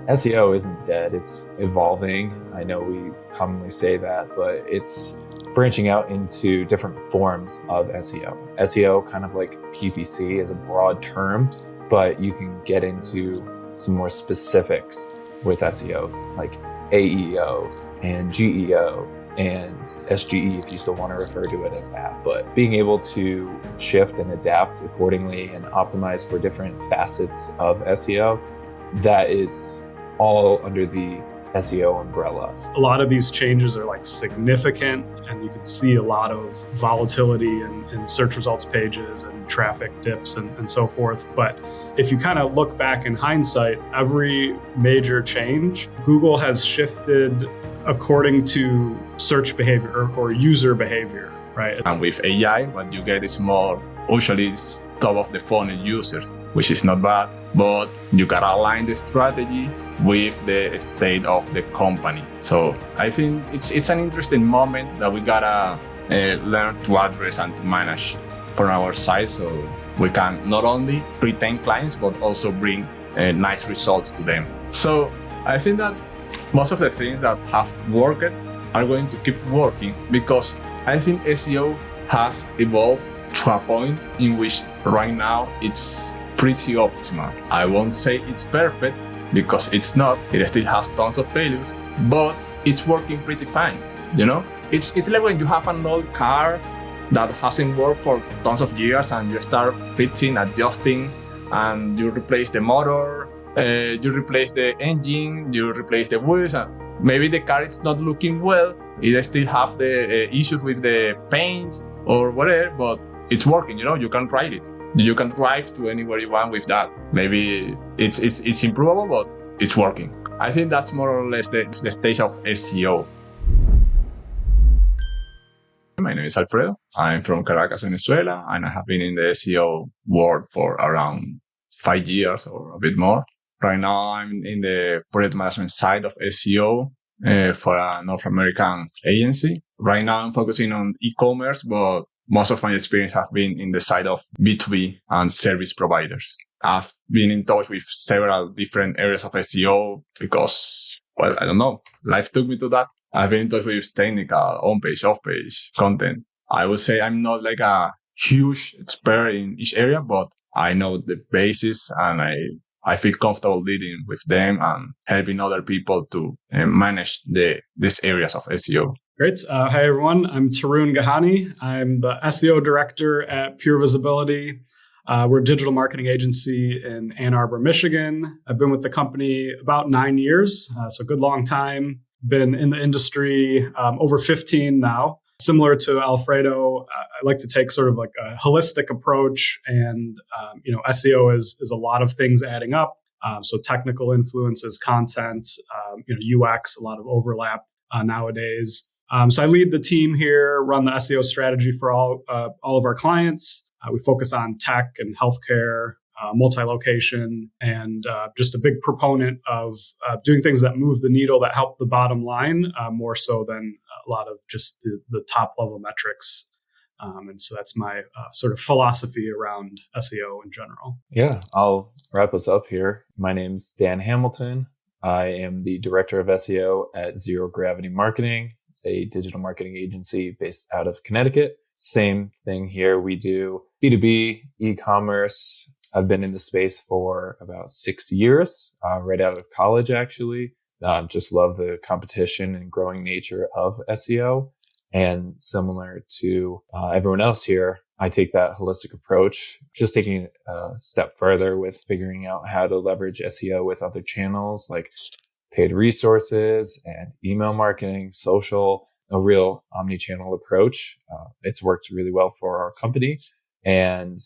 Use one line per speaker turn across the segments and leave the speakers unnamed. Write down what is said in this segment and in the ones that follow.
SEO isn't dead, it's evolving. I know we commonly say that, but it's branching out into different forms of SEO. SEO, kind of like PPC, is a broad term, but you can get into some more specifics with SEO, like AEO and GEO and SGE, if you still want to refer to it as that. But being able to shift and adapt accordingly and optimize for different facets of SEO, that is all under the SEO umbrella.
A lot of these changes are like significant, and you can see a lot of volatility in search results pages and traffic dips and so forth. But if you kind of look back in hindsight, every major change, Google has shifted according to search behavior or user behavior, right?
And with AI, what you get is more, usually it's top of the funnel users, which is not bad, but you gotta align the strategy with the state of the company. So I think it's an interesting moment that we gotta learn to address and to manage for our side, so we can not only retain clients, but also bring nice results to them. So I think that most of the things that have worked are going to keep working, because I think SEO has evolved to a point in which right now it's pretty optimal. I won't say it's perfect, because it's not. It still has tons of failures, but it's working pretty fine. You know, it's like when you have an old car that hasn't worked for tons of years, and you start fixing, adjusting, and you replace the motor, you replace the engine, you replace the wheels, and maybe the car is not looking well. It still have the issues with the paint or whatever, but it's working. You know, you can ride it. You can drive to anywhere you want with that. Maybe it's improvable, but it's working. I think that's more or less the stage of SEO. My name is Alfredo. I'm from Caracas, Venezuela, and I have been in the SEO world for around 5 years or a bit more. Right now, I'm in the project management side of SEO for a North American agency. Right now, I'm focusing on e-commerce, but most of my experience have been in the side of B2B and service providers. I've been in touch with several different areas of SEO because, well, I don't know, life took me to that. I've been in touch with technical, on-page, off-page content. I would say I'm not like a huge expert in each area, but I know the basis, and I feel comfortable leading with them and helping other people to manage these areas of SEO.
Great. Hi, everyone. I'm Tarun Kahani. I'm the SEO director at Pure Visibility. We're a digital marketing agency in Ann Arbor, Michigan. I've been with the company about 9 years, so a good long time. Been in the industry over 15 now. Similar to Alfredo, I like to take sort of like a holistic approach, and SEO is a lot of things adding up. So technical influences, content, UX, a lot of overlap nowadays. So I lead the team here, run the SEO strategy for all of our clients. We focus on tech and healthcare, multi-location, and just a big proponent of doing things that move the needle, that help the bottom line, more so than a lot of just the top level metrics. And so that's my sort of philosophy around SEO in general.
Yeah, I'll wrap us up here. My name's Dan Hamilton. I am the director of SEO at Zero Gravity Marketing, a digital marketing agency based out of Connecticut. Same thing here. We do B2B, e-commerce. I've been in the space for about 6 years, right out of college, actually. Just love the competition and growing nature of SEO. And similar to everyone else here, I take that holistic approach, just taking it a step further with figuring out how to leverage SEO with other channels like paid resources and email marketing, social, a real omni-channel approach. It's worked really well for our company. And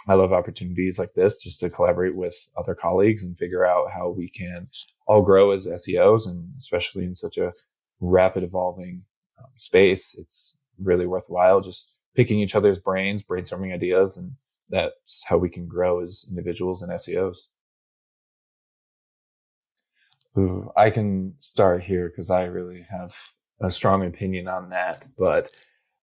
I love opportunities like this just to collaborate with other colleagues and figure out how we can all grow as SEOs, and especially in such a rapid evolving space. It's really worthwhile just picking each other's brains, brainstorming ideas, and that's how we can grow as individuals and SEOs. Ooh, I can start here because I really have a strong opinion on that. But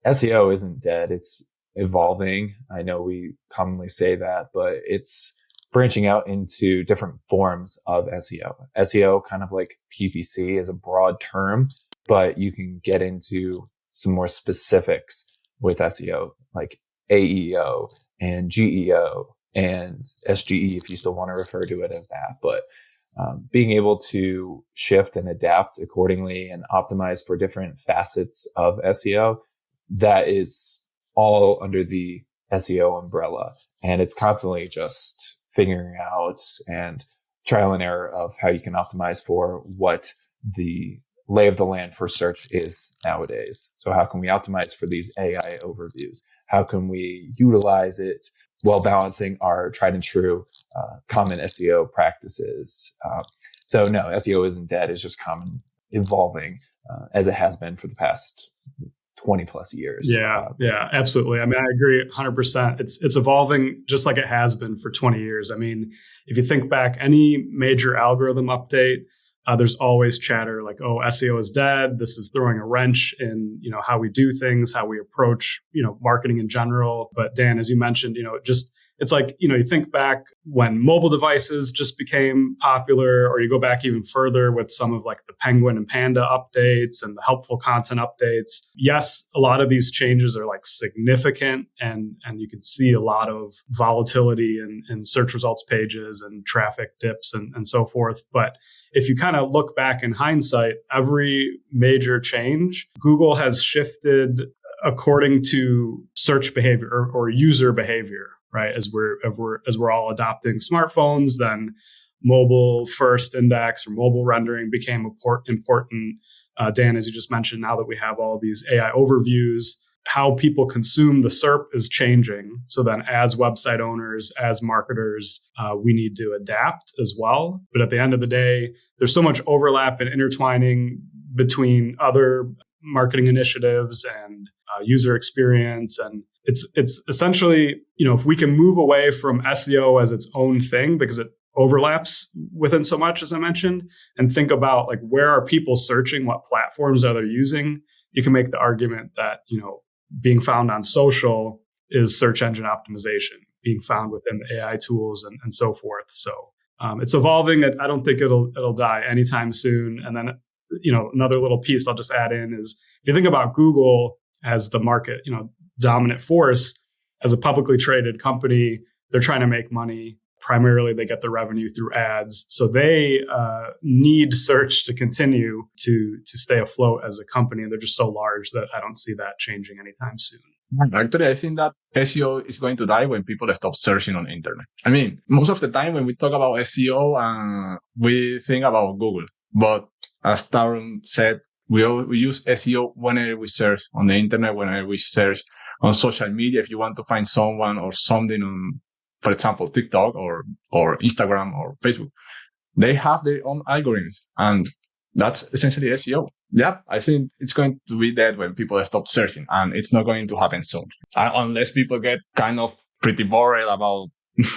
SEO isn't dead. It's evolving. I know we commonly say that, but it's branching out into different forms of SEO. SEO, kind of like PPC, is a broad term, but you can get into some more specifics with SEO, like AEO and GEO and SGE, if you still want to refer to it as that. But being able to shift and adapt accordingly and optimize for different facets of SEO, that is all under the SEO umbrella. And it's constantly just figuring out and trial and error of how you can optimize for what the lay of the land for search is nowadays. So how can we optimize for these AI overviews? How can we utilize it while balancing our tried and true common SEO practices? So no, SEO isn't dead. It's just common evolving as it has been for the past 20 plus years.
Yeah, absolutely. I mean, I agree 100%. It's evolving just like it has been for 20 years. I mean, if you think back, any major algorithm update, there's always chatter like, oh, SEO is dead. This is throwing a wrench in, how we do things, how we approach, marketing in general. But Dan, as you mentioned, it's like, you think back when mobile devices just became popular, or you go back even further with some of like the Penguin and Panda updates and the helpful content updates. Yes, a lot of these changes are like significant, and you can see a lot of volatility in search results pages and traffic dips and so forth. But if you kind of look back in hindsight, every major change, Google has shifted according to search behavior or user behavior. Right, as we're all adopting smartphones, then mobile first index or mobile rendering became important. Dan, as you just mentioned, now that we have all these AI overviews, how people consume the SERP is changing. So then, as website owners, as marketers, we need to adapt as well. But at the end of the day, there's so much overlap and intertwining between other marketing initiatives and user experience, and it's essentially, if we can move away from SEO as its own thing because it overlaps within so much, as I mentioned, and think about like, where are people searching, what platforms are they using, you can make the argument that, being found on social is search engine optimization, being found within the AI tools and so forth. So it's evolving. I don't think it'll die anytime soon. And then, another little piece I'll just add in is, if you think about Google as the market, dominant force, as a publicly traded company, they're trying to make money. Primarily, they get the revenue through ads. So they need search to continue to stay afloat as a company. And they're just so large that I don't see that changing anytime soon.
Actually, I think that SEO is going to die when people stop searching on the internet. I mean, most of the time when we talk about SEO, we think about Google. But as Tarun said, we use SEO whenever we search on the internet, whenever we search on social media. If you want to find someone or something on, for example, TikTok or Instagram or Facebook, they have their own algorithms, and that's essentially SEO. Yeah, I think it's going to be dead when people stop searching, and it's not going to happen soon. Unless people get kind of pretty bored about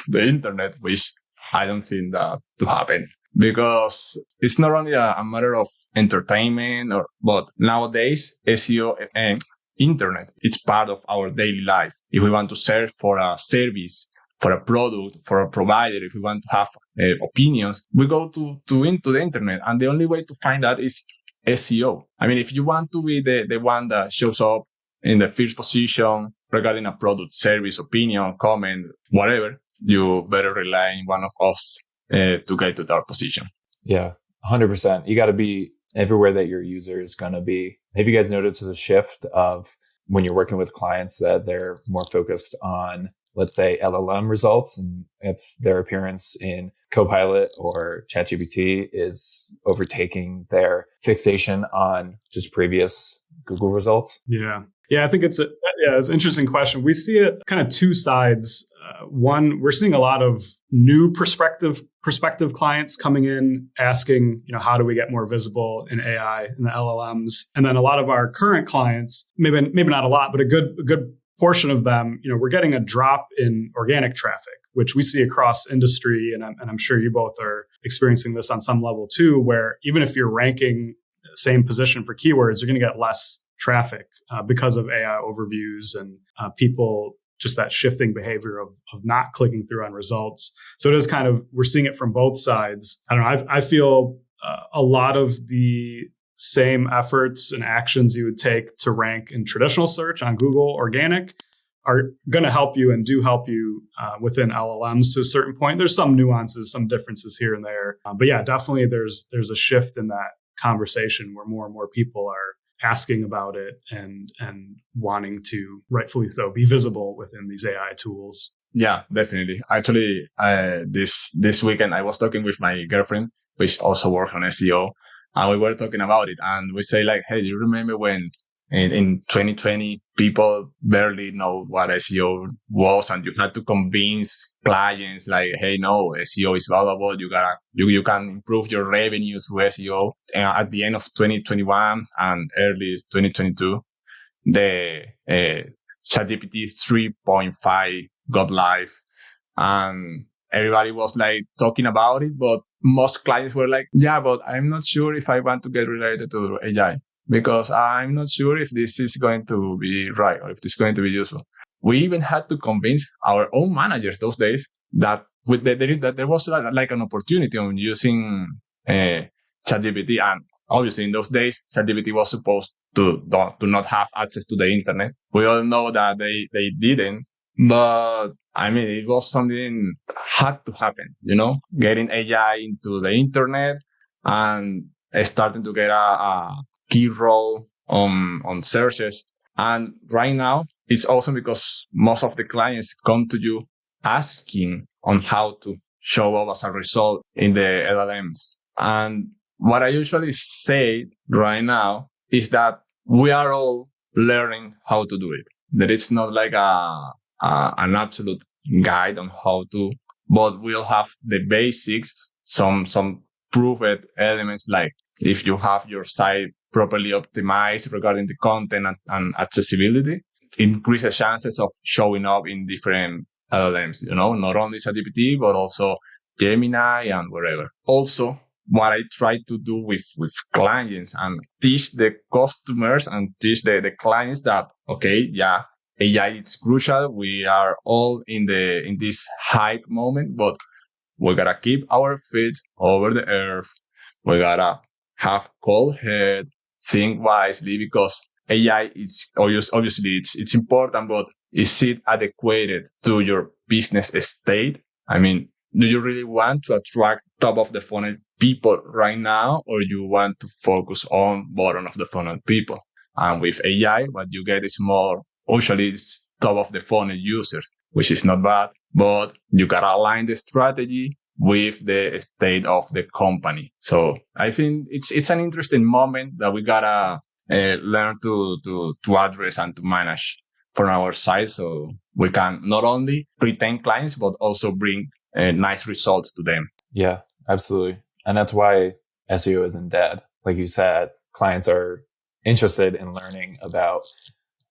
the internet, which I don't think that to happen. Because it's not only a matter of entertainment, but nowadays SEO and internet, it's part of our daily life. If we want to search for a service, for a product, for a provider, if we want to have opinions, we go into the internet, and the only way to find that is SEO. I mean, if you want to be the one that shows up in the first position regarding a product, service, opinion, comment, whatever, you better rely on one of us to get to that position.
Yeah, 100%. You got to be everywhere that your user is going to be. Have you guys noticed a shift of when you're working with clients that they're more focused on, let's say, LLM results, and if their appearance in Copilot or ChatGPT is overtaking their fixation on just previous Google results?
Yeah, I think it's an interesting question. We see it kind of two sides. One, we're seeing a lot of new prospective clients coming in asking, how do we get more visible in AI and the LLMs? And then a lot of our current clients, maybe not a lot, but a good portion of them, we're getting a drop in organic traffic, which we see across industry. And I'm sure you both are experiencing this on some level too, where even if you're ranking the same position for keywords, you're going to get less traffic because of AI overviews and people just that shifting behavior of not clicking through on results. So it is kind of, we're seeing it from both sides. I don't know. I feel a lot of the same efforts and actions you would take to rank in traditional search on Google organic are going to help you and do help you within LLMs to a certain point. There's some nuances, some differences here and there. But yeah, definitely there's a shift in that conversation where more and more people are asking about it and wanting to, rightfully so, be visible within these AI tools.
Yeah, definitely. Actually, this weekend I was talking with my girlfriend, which also works on SEO, and we were talking about it. And we say like, hey, do you remember when in 2020 people barely know what SEO was, and you had to convince clients like, hey, no, SEO is valuable. You can improve your revenue through SEO. And at the end of 2021 and early 2022, the ChatGPT 3.5 got live, and everybody was like talking about it, but most clients were like, yeah, but I'm not sure if I want to get related to AI, because I'm not sure if this is going to be right or if it's going to be useful. We even had to convince our own managers those days that there was like an opportunity on using ChatGPT. And obviously in those days, ChatGPT was supposed to not have access to the internet. We all know that they didn't, but I mean, it was something had to happen, getting AI into the internet and starting to get a key role on searches. And right now, it's awesome because most of the clients come to you asking on how to show up as a result in the LLMs. And what I usually say right now is that we are all learning how to do it. That it's not like an absolute guide on how to, but we'll have the basics, some proven elements, like if you have your site properly optimized regarding the content and accessibility, increases chances of showing up in different LLMs, not only ChatGPT, but also Gemini and wherever. Also, what I try to do with clients and teach the customers and teach the clients that, okay, yeah, AI is crucial. We are all in this hype moment, but we gotta keep our feet over the earth. We gotta have cold head, think wisely, because AI is obviously it's important, but is it adequate to your business state? I mean, do you really want to attract top of the funnel people right now, or you want to focus on bottom of the funnel people? And with AI, what you get is more, usually it's top of the funnel users, which is not bad, but you gotta align the strategy with the state of the company. So I think it's an interesting moment that we gotta learn to address and to manage from our side, so we can not only retain clients but also bring nice results to them.
Yeah, absolutely. And that's why SEO isn't dead. Like you said, clients are interested in learning about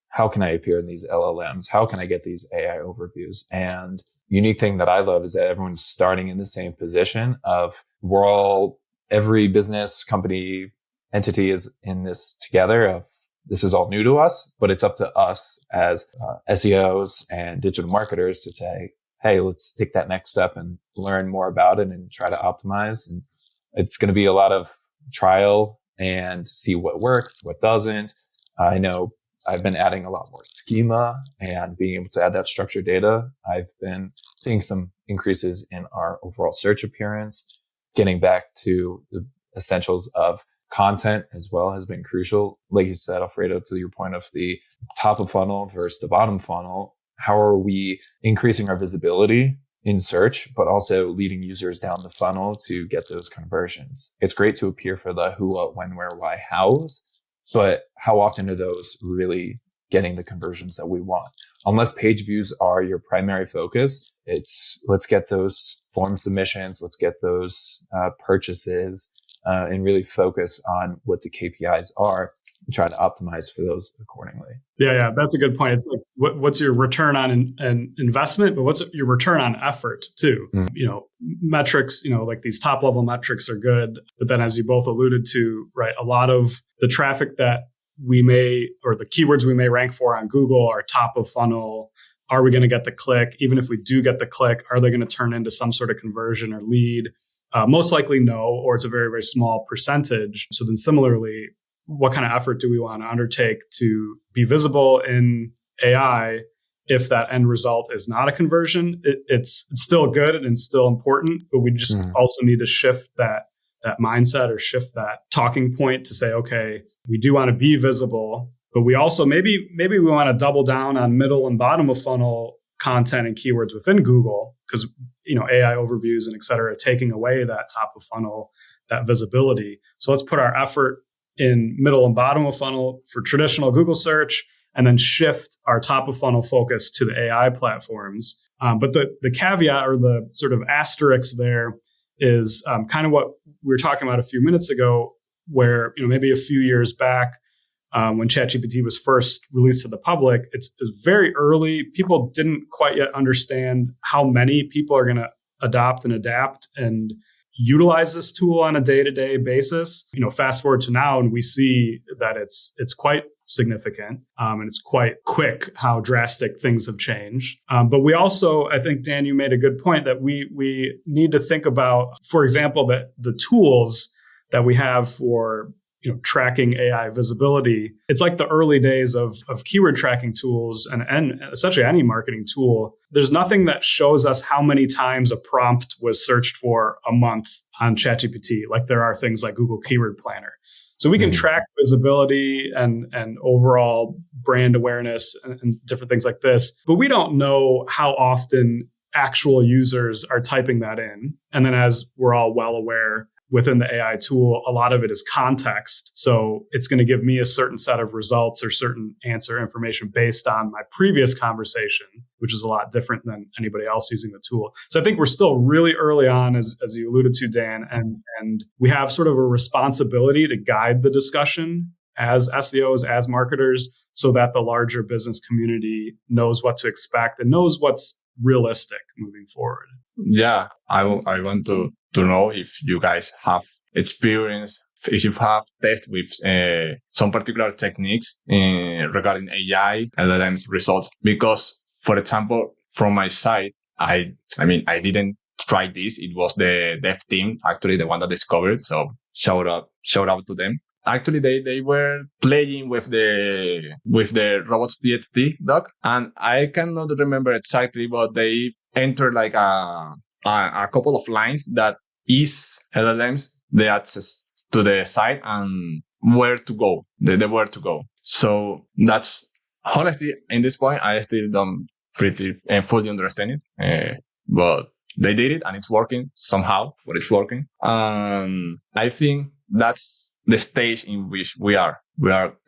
how can I appear in these LLMs? How can I get these AI overviews? And unique thing that I love is that everyone's starting in the same position of every business, company, entity is in this together of this is all new to us, but it's up to us as SEOs and digital marketers to say, hey, let's take that next step and learn more about it and try to optimize. And it's going to be a lot of trial and see what works, what doesn't. I know I've been adding a lot more schema and being able to add that structured data. I've been seeing some increases in our overall search appearance. Getting back to the essentials of content as well has been crucial. Like you said, Alfredo, to your point of the top of funnel versus the bottom funnel, how are we increasing our visibility in search, but also leading users down the funnel to get those conversions? It's great to appear for the who, what, when, where, why, hows, but how often are those really getting the conversions that we want? Unless page views are your primary focus, it's let's get those form submissions, let's get those purchases, and really focus on what the KPIs are and try to optimize for those accordingly.
Yeah, that's a good point. It's like, what's your return on an investment, but what's your return on effort too? Mm-hmm. Metrics, like these top level metrics are good, but then as you both alluded to, right, a lot of the traffic that we may, or the keywords we may rank for on Google are top of funnel, are we going to get the click? Even if we do get the click, are they going to turn into some sort of conversion or lead? Most likely no, or it's a very, very small percentage. So then similarly, what kind of effort do we want to undertake to be visible in AI if that end result is not a conversion? It's still good and still important, but we just also need to shift that mindset or shift that talking point to say, okay, we do want to be visible, but we also maybe we want to double down on middle and bottom of funnel content and keywords within Google, because AI overviews and et cetera are taking away that top of funnel, that visibility. So let's put our effort in middle and bottom of funnel for traditional Google search, and then shift our top of funnel focus to the AI platforms. But the caveat or the sort of asterisk there is kind of what we were talking about a few minutes ago, where maybe a few years back when ChatGPT was first released to the public, it was very early. People didn't quite yet understand how many people are going to adopt and adapt and utilize this tool on a day-to-day basis. Fast forward to now, and we see that it's quite significant and it's quite quick how drastic things have changed. But we also, I think, Dan, you made a good point that we need to think about, for example, that the tools that we have for tracking AI visibility. It's like the early days of keyword tracking tools and essentially any marketing tool. There's nothing that shows us how many times a prompt was searched for a month on ChatGPT. Like there are things like Google Keyword Planner. So we can track visibility and overall brand awareness and different things like this, but we don't know how often actual users are typing that in. And then, as we're all well aware, within the AI tool, a lot of it is context. So it's going to give me a certain set of results or certain answer information based on my previous conversation, which is a lot different than anybody else using the tool. So I think we're still really early on, as you alluded to, Dan, and we have sort of a responsibility to guide the discussion as SEOs, as marketers, so that the larger business community knows what to expect and knows what's realistic moving forward.
Yeah, I want to know if you guys have experience, if you have tested with some particular techniques regarding AI, LLMs results. Because, for example, from my side, I didn't try this. It was the dev team, actually, the one that discovered. So shout out to them. Actually, they were playing with the robots.txt doc, and I cannot remember exactly, but they entered like a couple of lines that is LLMs the access to the site and where to go, the where to go. So that's honestly, in this point, I still don't pretty fully understand it, but they did it and it's working somehow, but it's working. I think that's the stage in which we are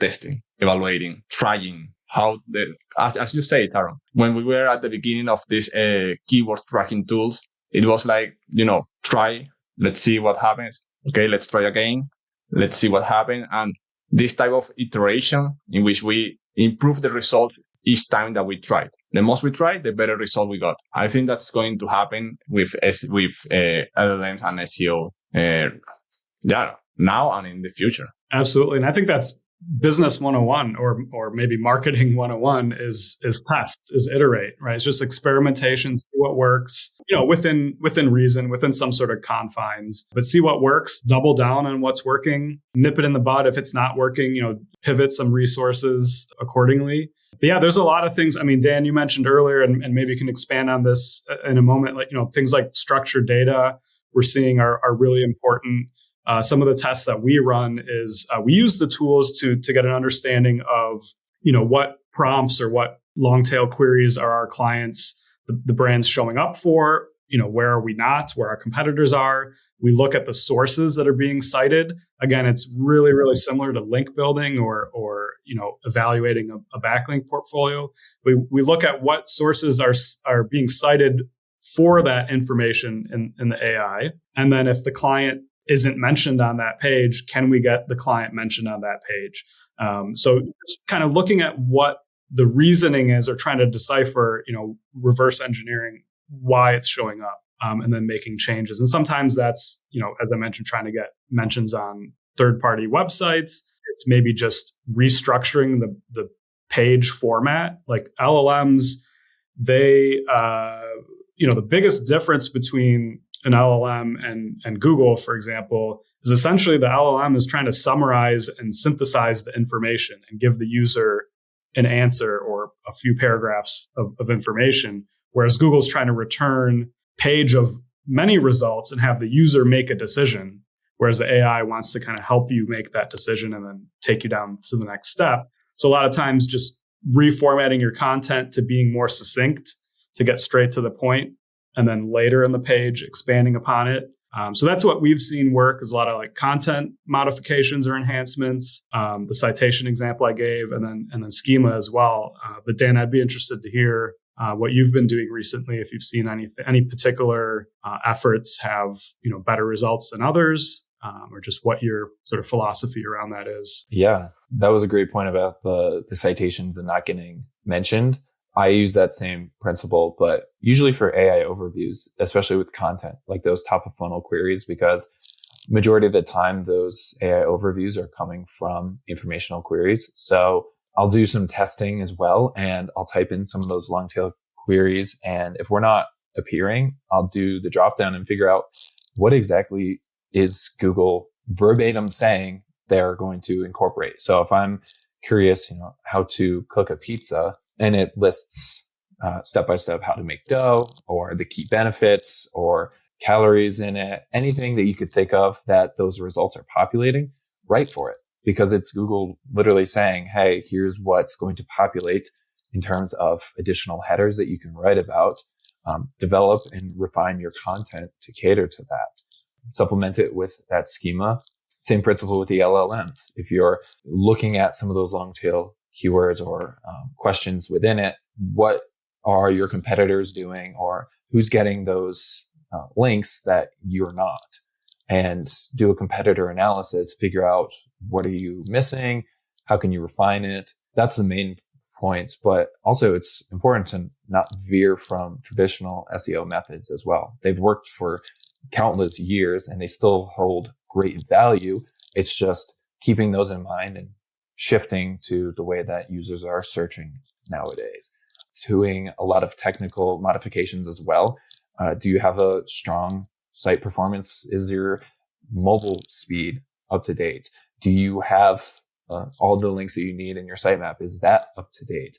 testing, evaluating, trying how as you say, Tarun, when we were at the beginning of this keyword tracking tools, it was like, try, let's see what happens. Okay, let's try again. Let's see what happens. And this type of iteration in which we improve the results each time that we try. The most we try, the better result we got. I think that's going to happen with LLMs and SEO. Now and in the future.
Absolutely. And I think that's business 101 or maybe marketing 101 is test, is iterate, right? It's just experimentation, see what works, within reason, within some sort of confines, but see what works, double down on what's working, nip it in the bud. If it's not working, pivot some resources accordingly. But yeah, there's a lot of things. I mean, Dan, you mentioned earlier, and maybe you can expand on this in a moment, like, things like structured data we're seeing are really important. Some of the tests that we run is we use the tools to get an understanding of, what prompts or what long tail queries are our clients, the brands showing up for, where are we not, where our competitors are. We look at the sources that are being cited. Again, it's really, really similar to link building or evaluating a backlink portfolio. We look at what sources are being cited for that information in the AI. And then if the client isn't mentioned on that page, can we get the client mentioned on that page? So just kind of looking at what the reasoning is, or trying to decipher, reverse engineering why it's showing up, and then making changes. And sometimes that's, as I mentioned, trying to get mentions on third-party websites. It's maybe just restructuring the page format. Like LLMs they, the biggest difference between an LLM and Google, for example, is essentially the LLM is trying to summarize and synthesize the information and give the user an answer or a few paragraphs of information, whereas Google's trying to return page of many results and have the user make a decision, whereas the AI wants to kind of help you make that decision and then take you down to the next step. So a lot of times just reformatting your content to being more succinct to get straight to the point, and then later in the page expanding upon it. So that's what we've seen work, is a lot of like content modifications or enhancements, the citation example I gave, and then schema as well. But Dan, I'd be interested to hear what you've been doing recently, if you've seen any particular efforts have better results than others, or just what your sort of philosophy around that is.
Yeah, that was a great point about the citations and not getting mentioned. I use that same principle, but usually for AI overviews, especially with content, like those top of funnel queries, because majority of the time, those AI overviews are coming from informational queries. So I'll do some testing as well, and I'll type in some of those long tail queries. And if we're not appearing, I'll do the drop down and figure out what exactly is Google verbatim saying they're going to incorporate. So if I'm curious, how to cook a pizza, and it lists step by step how to make dough, or the key benefits, or calories in it, anything that you could think of that those results are populating, write for it, because it's Google literally saying, hey, here's what's going to populate in terms of additional headers that you can write about. Develop and refine your content to cater to that. Supplement it with that schema. Same principle with the LLMs. If you're looking at some of those long tail keywords or questions within it, what are your competitors doing, or who's getting those links that you're not? And do a competitor analysis, figure out what are you missing, how can you refine it. That's the main point, but also it's important to not veer from traditional SEO methods as well. They've worked for countless years and they still hold great value. It's just keeping those in mind and shifting to the way that users are searching nowadays. Doing a lot of technical modifications as well. Do you have a strong site performance? Is your mobile speed up to date? Do you have all the links that you need in your sitemap? Is that up to date?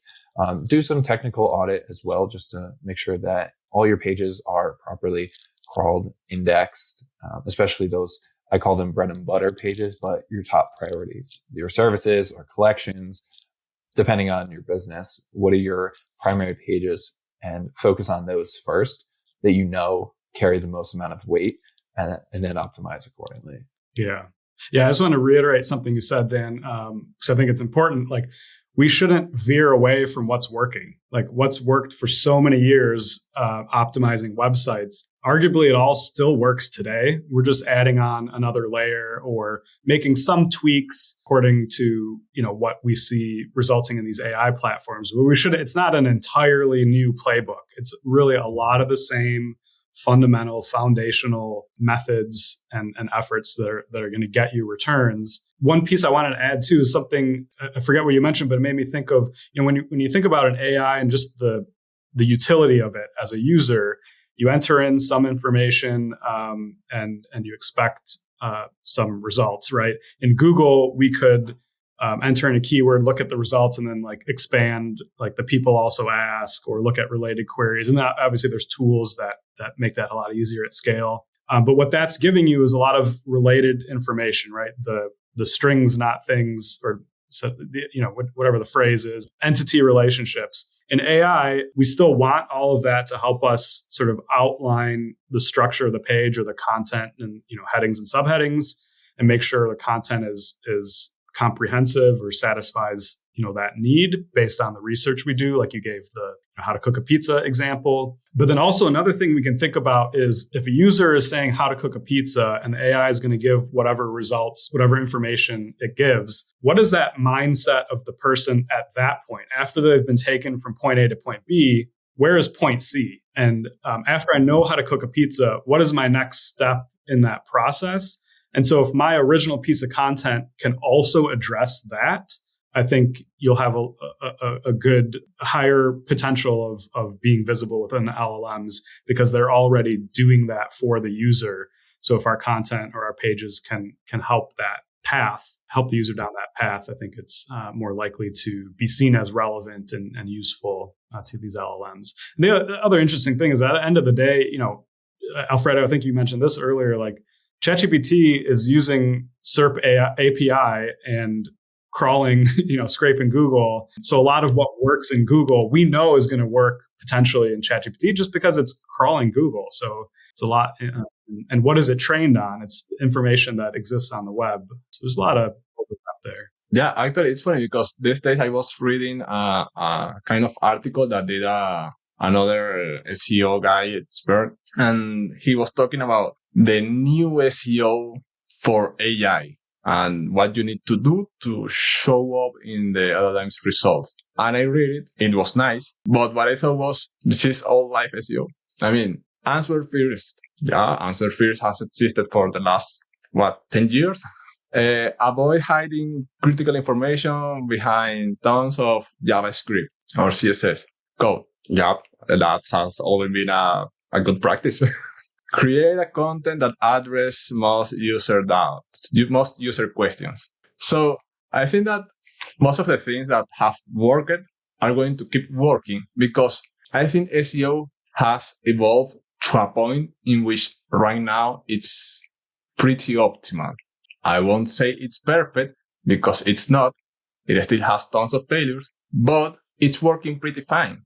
Do some technical audit as well, just to make sure that all your pages are properly crawled, indexed, especially those, I call them bread and butter pages, but your top priorities, your services or collections, depending on your business. What are your primary pages? And focus on those first that carry the most amount of weight, and then optimize accordingly.
Yeah. I just want to reiterate something you said, Dan, because I think it's important. Like, we shouldn't veer away from what's working. Like, what's worked for so many years, optimizing websites, arguably it all still works today. We're just adding on another layer or making some tweaks according to, what we see resulting in these AI platforms. But it's not an entirely new playbook. It's really a lot of the same fundamental, foundational methods and efforts that are going to get you returns. One piece I wanted to add too is something, I forget what you mentioned, but it made me think of, when you think about an AI and just the utility of it as a user, you enter in some information and you expect some results, right? In Google, we could enter in a keyword, look at the results, and then expand, the people also ask, or look at related queries. And that, obviously there's tools that make that a lot easier at scale. But what that's giving you is a lot of related information, right? The strings, not things, or whatever the phrase is, entity relationships. In AI, we still want all of that to help us sort of outline the structure of the page or the content and, headings and subheadings, and make sure the content is comprehensive or satisfies, that need based on the research we do. Like you gave the how to cook a pizza example. But then also another thing we can think about is if a user is saying how to cook a pizza and the AI is going to give whatever results, whatever information it gives, what is that mindset of the person at that point? After they've been taken from point A to point B, where is point C? And after I know how to cook a pizza, what is my next step in that process? And so if my original piece of content can also address that, I think you'll have a good higher potential of being visible within the LLMs because they're already doing that for the user. So if our content or our pages can help that path, help the user down that path, I think it's more likely to be seen as relevant and useful to these LLMs. And the other interesting thing is that at the end of the day, Alfredo, I think you mentioned this earlier, like ChatGPT is using SERP API and crawling, scraping Google. So a lot of what works in Google, we know is going to work potentially in ChatGPT just because it's crawling Google. So it's a lot. And what is it trained on? It's information that exists on the web. So there's a lot of overlap there.
Yeah, actually, it's funny because these days I was reading a kind of article that did another SEO guy expert, and he was talking about the new SEO for AI and what you need to do to show up in the LLM's results. And I read it. It was nice. But what I thought was, this is all life SEO. I mean, answer first. Yeah, answer first has existed for the last, 10 years? Avoid hiding critical information behind tons of JavaScript or CSS code. Yeah, that has always been a good practice. Create a content that addresses most user doubts, most user questions. So I think that most of the things that have worked are going to keep working because I think SEO has evolved to a point in which right now it's pretty optimal. I won't say it's perfect because it's not. It still has tons of failures, but it's working pretty fine.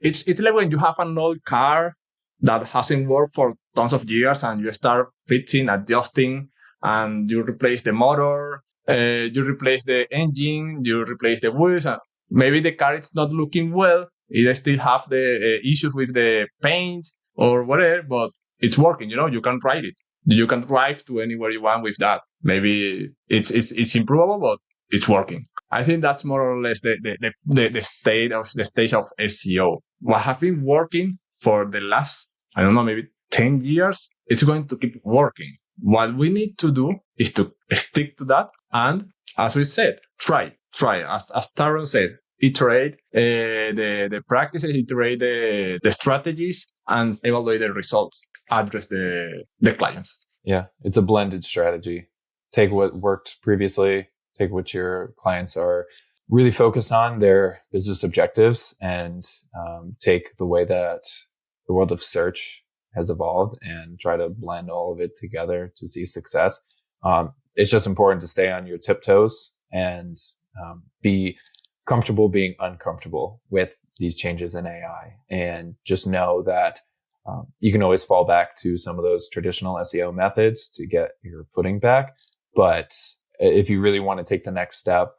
It's like when you have an old car that hasn't worked for tons of years and you start fixing, adjusting, and you replace the motor, you replace the engine, you replace the wheels, and maybe the car is not looking well. It still have the issues with the paint or whatever, but it's working. You can ride it. You can drive to anywhere you want with that. Maybe it's improvable, but it's working. I think that's more or less the stage of SEO. What have been working for the last, I don't know, maybe 10 years, it's going to keep working. What we need to do is to stick to that. And as we said, try. As Tarun said, iterate the practices, iterate the strategies, and evaluate the results. Address the clients.
Yeah, it's a blended strategy. Take what worked previously, take what your clients are really focused on, their business objectives, and take the way that the world of search has evolved and try to blend all of it together to see success. It's just important to stay on your tiptoes and be comfortable being uncomfortable with these changes in AI, and just know that you can always fall back to some of those traditional SEO methods to get your footing back. But if you really want to take the next step,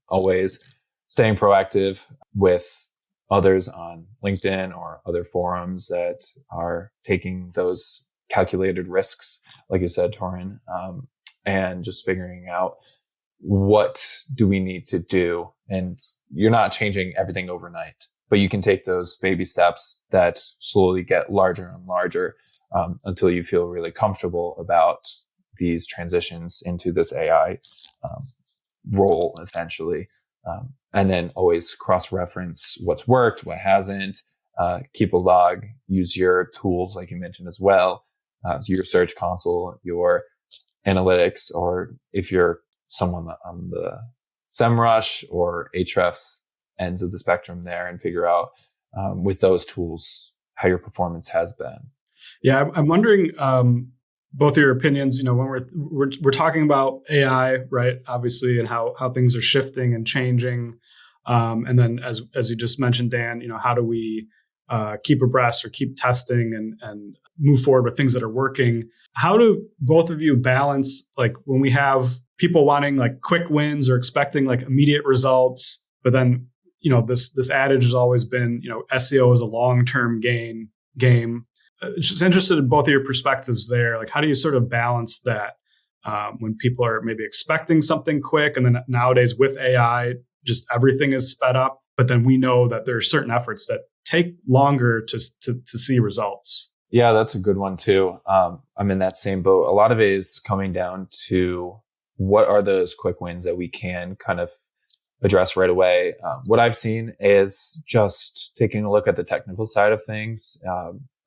always staying proactive with others on LinkedIn or other forums that are taking those calculated risks, like you said, Tarun, and just figuring out what do we need to do. And you're not changing everything overnight, but you can take those baby steps that slowly get larger and larger until you feel really comfortable about these transitions into this AI role, essentially. And then always cross-reference what's worked, what hasn't, keep a log, use your tools, like you mentioned as well, your search console, your analytics, or if you're someone on the SEMrush or Ahrefs ends of the spectrum there, and figure out with those tools how your performance has been.
Yeah, I'm wondering both your opinions. When we're talking about AI, right? Obviously, and how things are shifting and changing, and then as you just mentioned, Dan, how do we keep abreast or keep testing and move forward with things that are working? How do both of you balance, like, when we have people wanting like quick wins or expecting like immediate results, but then this adage has always been, SEO is a long-term game. Just interested in both of your perspectives there. Like, how do you sort of balance that when people are maybe expecting something quick, and then nowadays with AI, just everything is sped up, but then we know that there are certain efforts that take longer to see results.
Yeah, that's a good one too. I'm in that same boat. A lot of it is coming down to what are those quick wins that we can kind of address right away. What I've seen is just taking a look at the technical side of things,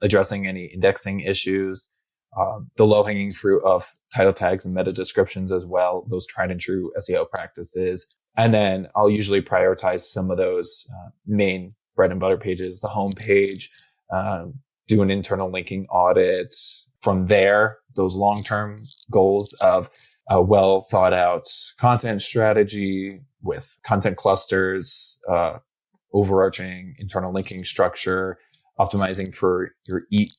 addressing any indexing issues, the low-hanging fruit of title tags and meta descriptions as well, those tried and true SEO practices. And then I'll usually prioritize some of those main bread and butter pages, the home page, do an internal linking audit. From there, those long-term goals of a well thought out content strategy with content clusters, overarching internal linking structure, optimizing for your EAT.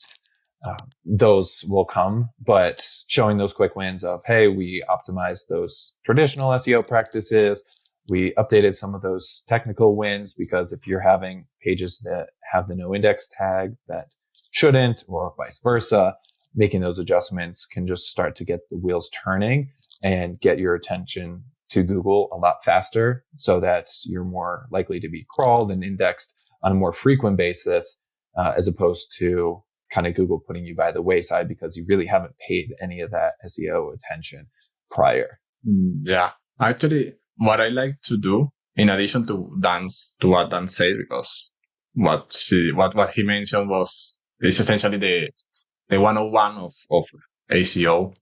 Those will come, but showing those quick wins of, hey, we optimized those traditional SEO practices. We updated some of those technical wins, because if you're having pages that have the no index tag that shouldn't, or vice versa, making those adjustments can just start to get the wheels turning and get your attention to Google a lot faster, so that you're more likely to be crawled and indexed on a more frequent basis, as opposed to kind of Google putting you by the wayside because you really haven't paid any of that SEO attention prior.
Yeah. Actually, what I like to do, in addition to what Dan said, because what he mentioned is essentially the 101 of SEO.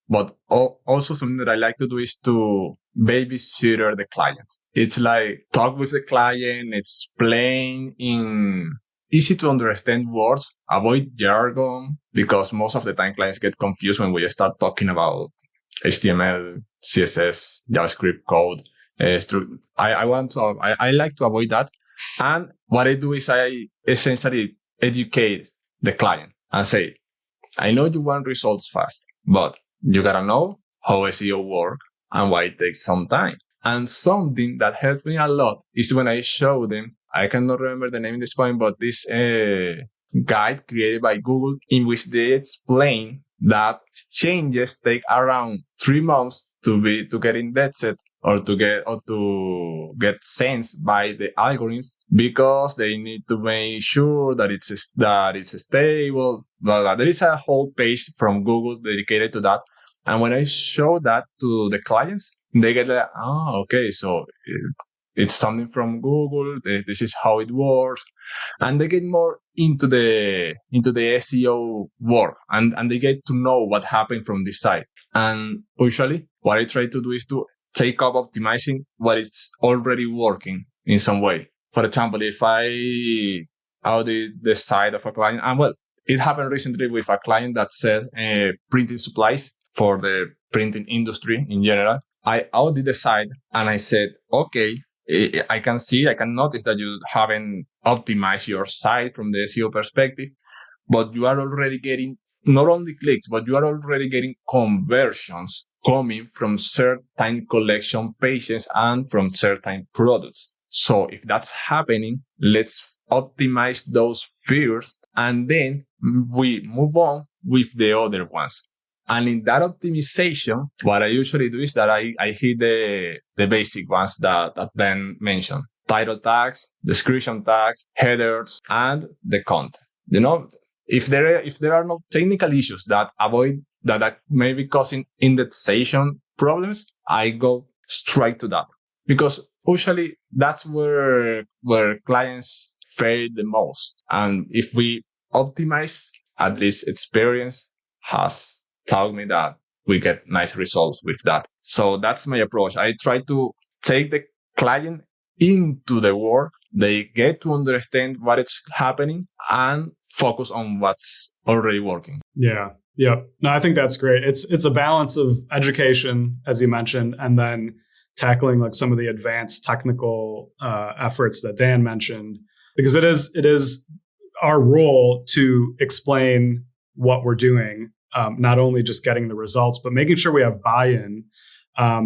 But also something that I like to do is to babysitter the client. It's like talk with the client, explain in easy to understand words, avoid jargon, because most of the time clients get confused when we start talking about HTML, CSS, JavaScript code. I like to avoid that. And what I do is I essentially educate the client and say, I know you want results fast, but you gotta know how SEO works and why it takes some time. And something that helped me a lot is when I show them, I cannot remember the name at this point, but this guide created by Google in which they explain that changes take around 3 months to get indexed or to get sensed by the algorithms, because they need to make sure that it's stable. There is a whole page from Google dedicated to that. And when I show that to the clients, they get like, okay, so it's something from Google. This is how it works. And they get more into the SEO work, and they get to know what happened from this side. And usually what I try to do is to take up optimizing what is already working in some way. For example, if I audit the side of a client, and well, it happened recently with a client that said printing supplies for the printing industry in general. I audit the site and I said, okay, I can notice that you haven't optimized your site from the SEO perspective, but you are already getting not only clicks, but you are already getting conversions coming from certain collection pages and from certain products. So if that's happening, let's optimize those first, and then we move on with the other ones. And in that optimization, what I usually do is that I hit the basic ones that Ben mentioned: title tags, description tags, headers, and the content. If there are no technical issues that may be causing indexation problems, I go straight to that, because usually that's where clients fail the most. And if we optimize, at least experience has taught me that we get nice results with that. So that's my approach. I try to take the client into the work. They get to understand what is happening and focus on what's already working.
Yeah. Yep. No, I think that's great. It's a balance of education, as you mentioned, and then tackling like some of the advanced technical efforts that Dan mentioned, because it is our role to explain what we're doing, not only just getting the results, but making sure we have buy-in.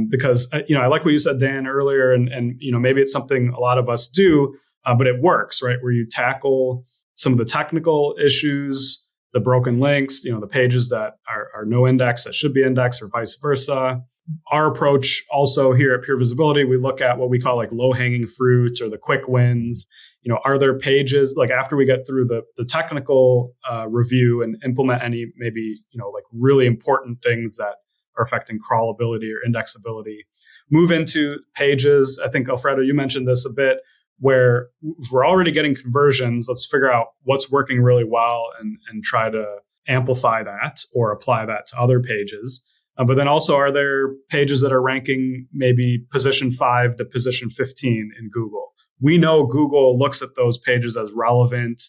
Because I like what you said, Dan, earlier, and maybe it's something a lot of us do, but it works, right? Where you tackle some of the technical issues, the broken links, the pages that are no index that should be indexed, or vice versa. Our approach also here at Pure Visibility, we look at what we call like low-hanging fruit or the quick wins. Are there pages, like after we get through the technical review and implement any maybe, like really important things that are affecting crawlability or indexability. Move into pages. I think, Alfredo, you mentioned this a bit, where if we're already getting conversions, let's figure out what's working really well and try to amplify that or apply that to other pages. But then also, are there pages that are ranking maybe position 5 to position 15 in Google? We know Google looks at those pages as relevant,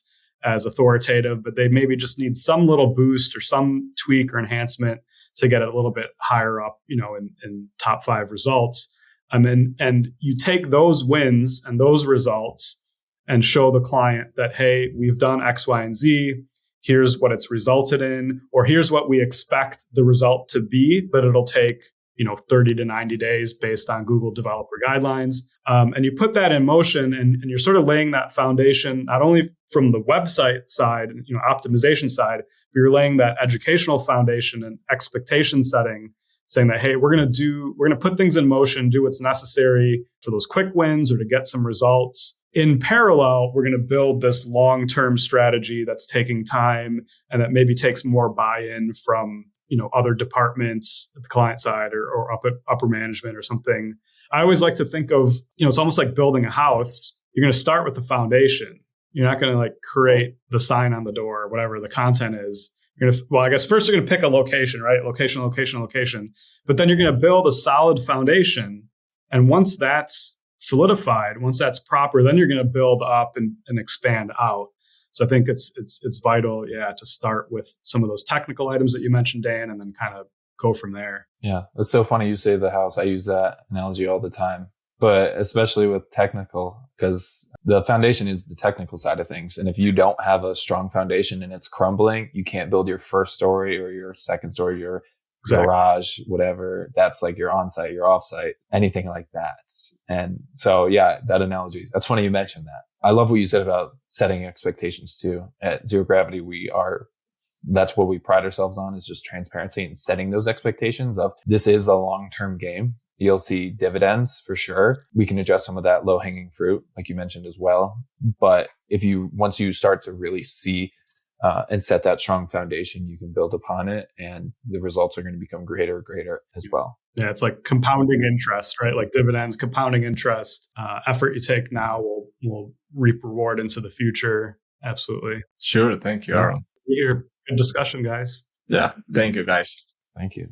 as authoritative, but they maybe just need some little boost or some tweak or enhancement to get it a little bit higher up, in top 5 results. And you take those wins and those results and show the client that, hey, we've done X, Y, and Z. Here's what it's resulted in, or here's what we expect the result to be, but it'll take 30 to 90 days based on Google developer guidelines. And you put that in motion and you're sort of laying that foundation, not only from the website side, optimization side, but you're laying that educational foundation and expectation setting, saying that, hey, we're going to put things in motion, do what's necessary for those quick wins or to get some results. In parallel, we're going to build this long-term strategy that's taking time and that maybe takes more buy-in from other departments at the client side or upper management or something. I always like to think of, it's almost like building a house. You're going to start with the foundation. You're not going to create the sign on the door or whatever the content is. I guess first you're going to pick a location, right? Location. But then you're going to build a solid foundation. And once that's solidified, once that's proper, then you're going to build up and expand out. So I think it's vital, to start with some of those technical items that you mentioned, Dan, and then kind of go from there.
Yeah, it's so funny you say the house. I use that analogy all the time, but especially with technical, because the foundation is the technical side of things. And if you don't have a strong foundation and it's crumbling, you can't build your first story or your second story, your garage, whatever. That's like your on-site, your off-site, anything like that. And so, that analogy, that's funny you mentioned that. I love what you said about setting expectations too. At Zero Gravity, that's what we pride ourselves on, is just transparency and setting those expectations of this is a long-term game. You'll see dividends for sure. We can adjust some of that low-hanging fruit, like you mentioned as well. But once you start to really see and set that strong foundation, you can build upon it, and the results are going to become greater and greater as well.
Yeah, it's like compounding interest, right? Like dividends, compounding interest. Effort you take now will reap reward into the future. Absolutely.
Sure. Thank you, Aaron.
Good discussion, guys.
Yeah. Thank you, guys.
Thank you.